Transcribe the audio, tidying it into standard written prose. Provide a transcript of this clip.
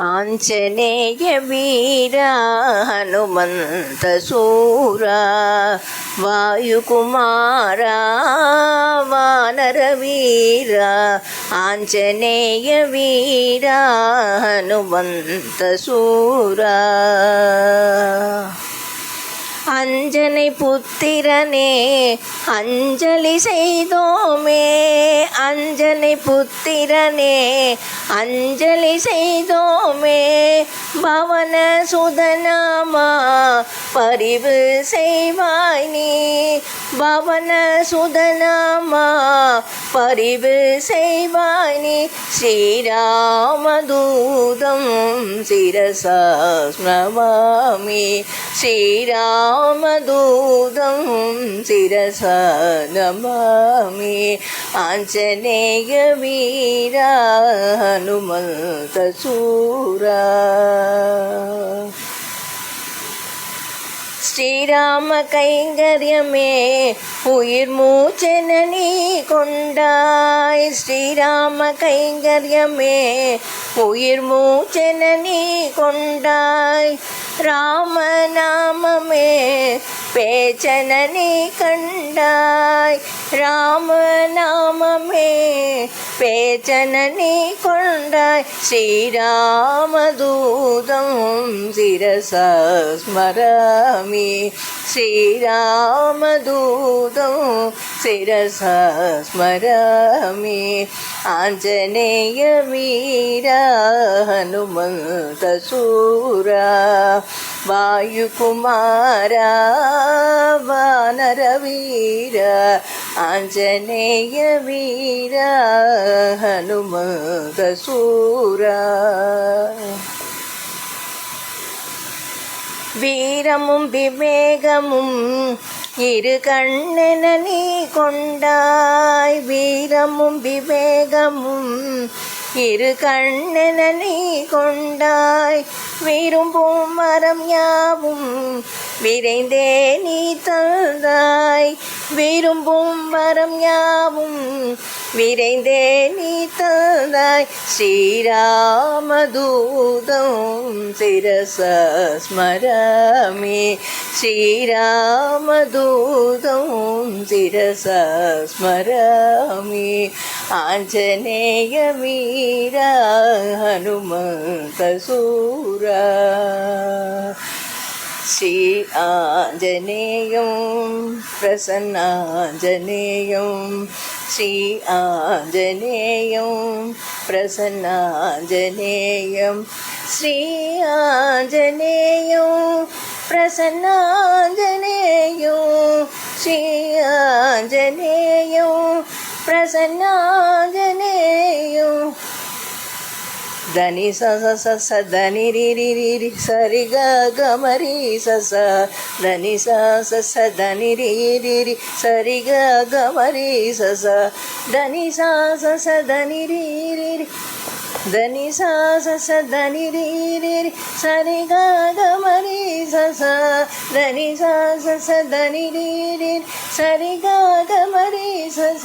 ಆಂಜನೇಯ ವೀರ ಹನುಮಂತ ಸೂರ ವಾಯುಕುಮಾರ ವಾನರ ವೀರ ಆಂಜನೇಯ ವೀರ ಹನುಮಂತ ಸೂರ அஞ்சனை புத்திரனே அஞ்சலி செய்தோமே அஞ்சனை புத்திரனே அஞ்சலி செய்தோமே பவன சுதனாமா பரிவு செய்வாய் நீ பவன சுதனாமா பரிவு செய்வாய் நீ ஸ்ரீராமதூதம் சிரசா ஸ்மராமி ஸ்ரீராமதூதம் சிரசா நமாமி ஆஞ்சநேய வீரா ஹனுமந்த சூரா ஸ்ரீராம கைங்கரியமே உயிர் மூச்சென நீ கொண்டாய் ஸ்ரீராம கைங்கரியமே உயிர் மூச்சென நீ கொண்டாய் ராமநாமமே பேச்சன நீ கண்டாய் ராமநாமமே பேச்சன நீ கொண்டாய் ஸ்ரீராமதூதம் சிரசா ஸ்மராமி ஸ்ரீராமதூதம் சிரசா ஸ்மராமி ஆஞ்சநேய வீரா ஹனுமந்த சூரா வாயுகுமாரா வானர வீர ஆஞ்சநேய வீரா ஹனுமந்த சூரா வீரமும் விவேகமும் இரு கண்ணென நீ கொண்டாய் வீரமும் விவேகமும் இரு கண்ணென நீ கொண்டாய் விரும்பும் மரம் யாவும் விரைந்தே நீ தந்தாய் விரும்பும் மரம் யாவும் விரைந்தே நீ தந்தாய் ஸ்ரீராமதூதம் சிரசா ஸ்மராமி ஸ்ரீராமதூதம் சிரசா ஸ்மராமி ஆஞ்சநேய வீரா ஹனுமந்த சூரா ஸ்ரீ ஆஞ்சநேயம் பிரசன்னாஞ்சநேயம் ஸ்ரீ ஆஞ்சநேயம் பிரசன்னாஞ்சநேயம் ஸ்ரீ ஆஞ்சநேயம் பிரசன்னாஞ்சநேயம் ஸ்ரீ ஆஞ்சநேயம் பிரசன்னாஞ்சநேயம் దని స స స దని రి రి రి రి సరి గ గ మరి స స దని స స స దని రి రి రి సరి గ గ మరి స స దని స స స దని రి రి రి దని స స స దని రి రి రి సరి గ గ మరి స స దని స స స దని రి రి సరి గ గ మరి స స